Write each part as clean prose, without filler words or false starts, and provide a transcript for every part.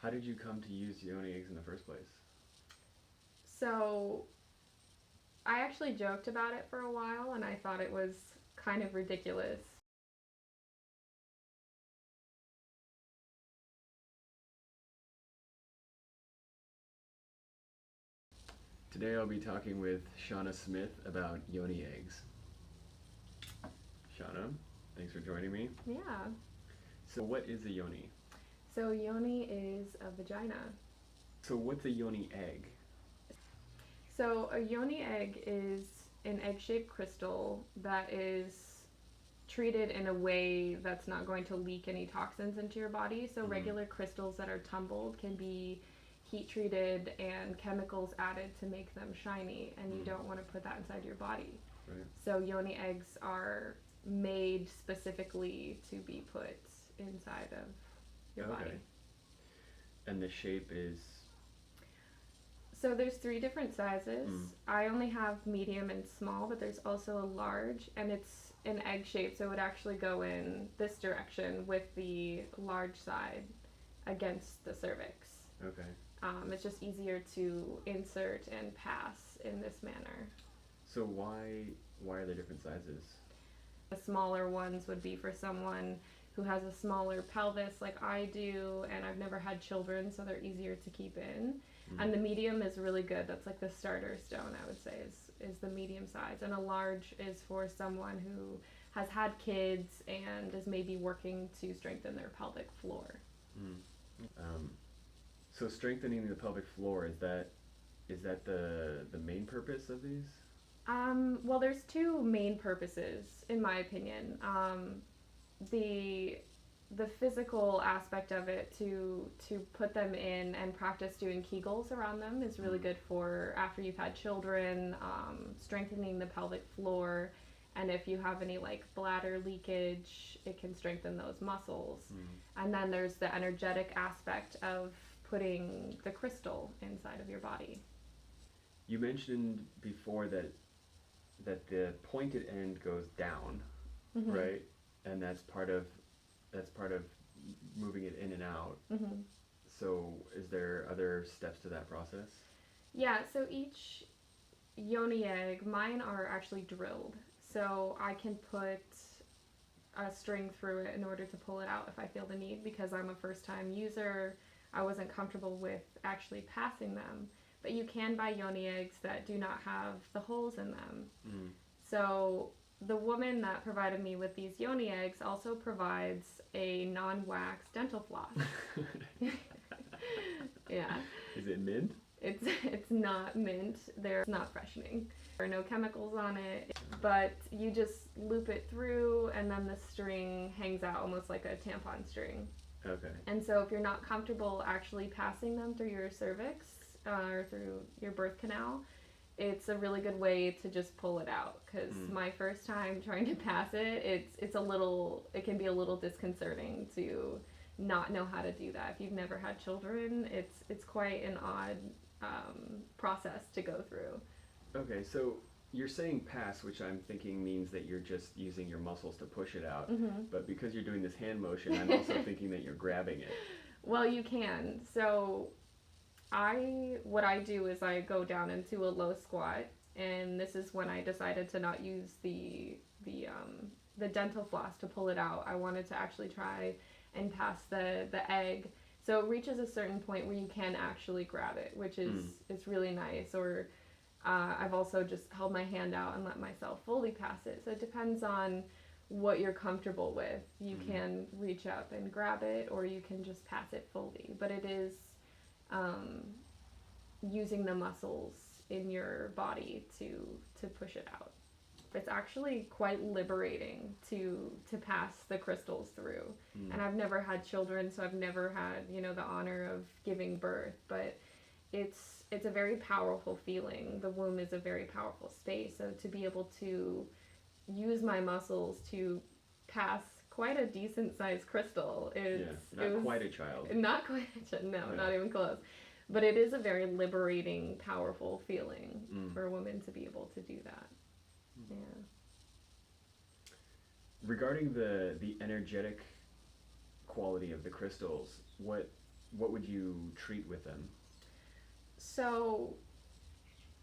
How did you come to use Yoni eggs in the first place? So I actually joked about it for a while and I thought it was kind of ridiculous. Today I'll be talking with Shauna Smith about Yoni eggs. Shauna, thanks for joining me. Yeah. So what is a Yoni? So Yoni is a vagina. So what's a Yoni egg? So a Yoni egg is an egg-shaped crystal that is treated in a way that's not going to leak any toxins into your body. So regular crystals that are tumbled can be heat treated and chemicals added to make them shiny, and you don't want to put that inside your body. Right. So Yoni eggs are made specifically to be put inside of your body. And the shape is? So there's 3 different sizes. I only have medium and small, but there's also a large, and it's an egg shape, so it would actually go in this direction with the large side against the cervix. Okay. It's just easier to insert and pass in this manner. So why are there different sizes? The smaller ones would be for someone who has a smaller pelvis like I do, and I've never had children, so they're easier to keep in. And the medium is really good. That's like the starter stone, I would say, is the medium size. And a large is for someone who has had kids and is maybe working to strengthen their pelvic floor. So strengthening the pelvic floor, is that the main purpose of these? Well, there's 2 main purposes, in my opinion. The physical aspect of it, to put them in and practice doing Kegels around them, is really good for after you've had children, strengthening the pelvic floor, and if you have any like bladder leakage, it can strengthen those muscles. And then there's the energetic aspect of putting the crystal inside of your body. You mentioned before that the pointed end goes down, right? And that's part of moving it in and out. So is there other steps to that process? Yeah, so each Yoni egg, mine are actually drilled. So I can put a string through it in order to pull it out if I feel the need, because I'm a first time user. I wasn't comfortable with actually passing them. But you can buy Yoni eggs that do not have the holes in them. So the woman that provided me with these Yoni eggs also provides a non-wax dental floss. Yeah. Is it mint? It's not mint. It's not freshening. There are no chemicals on it, but you just loop it through and then the string hangs out almost like a tampon string. Okay. And so if you're not comfortable actually passing them through your cervix or through your birth canal, it's a really good way to just pull it out, because my first time trying to pass it, it can be a little disconcerting to not know how to do that. If you've never had children, it's quite an odd process to go through. Okay, so you're saying pass, which I'm thinking means that you're just using your muscles to push it out. But because you're doing this hand motion, I'm also thinking that you're grabbing it. Well, you can. So what I do is I go down into a low squat, and this is when I decided to not use the dental floss to pull it out. I wanted to actually try and pass the egg. So it reaches a certain point where you can actually grab it, which is it's really nice. Or I've also just held my hand out and let myself fully pass it. So it depends on what you're comfortable with. You can reach up and grab it, or you can just pass it fully. But it is using the muscles in your body to push it out. It's actually quite liberating to pass the crystals through. And I've never had children, so I've never had, the honor of giving birth, but it's a very powerful feeling. The womb is a very powerful space, so to be able to use my muscles to pass quite a decent sized crystal is not quite a child. Not quite a child, no, not even close. But it is a very liberating, powerful feeling for a woman to be able to do that. Yeah. Regarding the energetic quality of the crystals, what would you treat with them? So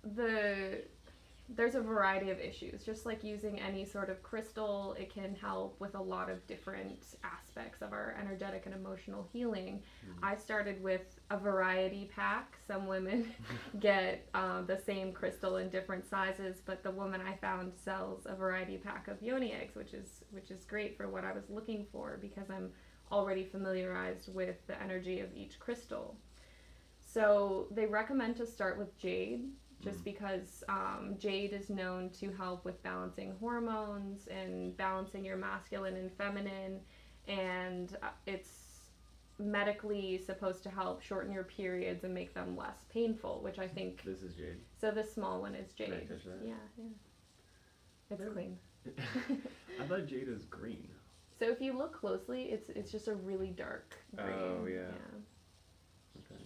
there's a variety of issues. Just like using any sort of crystal, it can help with a lot of different aspects of our energetic and emotional healing. I started with a variety pack. Some women get the same crystal in different sizes, but the woman I found sells a variety pack of Yoni eggs, which is great for what I was looking for because I'm already familiarized with the energy of each crystal. So they recommend to start with jade, just because jade is known to help with balancing hormones and balancing your masculine and feminine, and it's medically supposed to help shorten your periods and make them less painful, which I think. This is jade. So this small one is jade. Can I touch that? Yeah. It's clean. I thought jade is green. So if you look closely, it's just a really dark green. Oh yeah. Okay.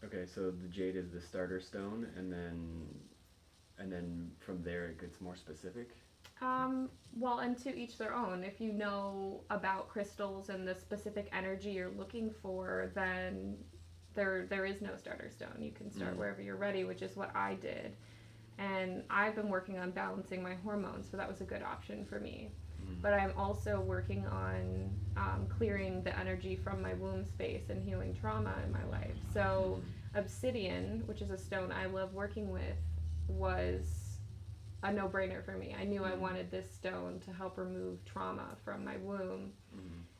Okay, so the jade is the starter stone, and then from there it gets more specific. Well, and to each their own. If you know about crystals and the specific energy you're looking for, then there is no starter stone. You can start wherever you're ready, which is what I did. And I've been working on balancing my hormones, so that was a good option for me. But I'm also working on clearing the energy from my womb space and healing trauma in my life. So obsidian, which is a stone I love working with, was a no-brainer for me. I knew I wanted this stone to help remove trauma from my womb.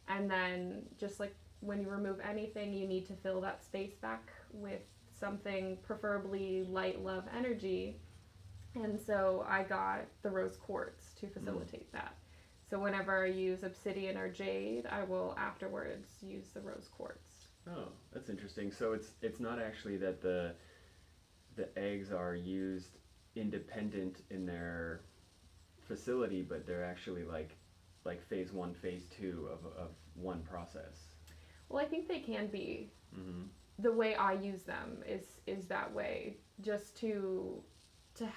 And then just like when you remove anything, you need to fill that space back with something, preferably light love energy. And so I got the rose quartz to facilitate that. So whenever I use obsidian or jade, I will afterwards use the rose quartz. Oh, that's interesting. So it's not actually that the eggs are used independent in their facility, but they're actually like phase 1, phase 2 of one process. Well, I think they can be. The way I use them is that way, just to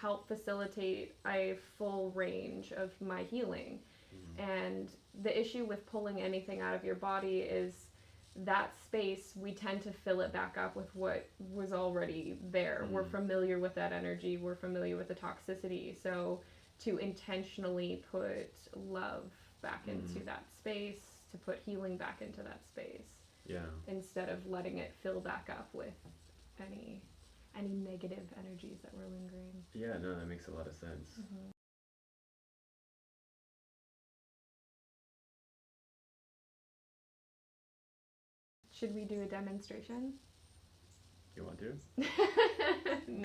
help facilitate a full range of my healing. And the issue with pulling anything out of your body is that space, we tend to fill it back up with what was already there. We're familiar with that energy. We're familiar with the toxicity. So to intentionally put love back into that space, to put healing back into that space. Yeah. Instead of letting it fill back up with any negative energies that were lingering. Yeah, no, that makes a lot of sense. Should we do a demonstration? You want to? No.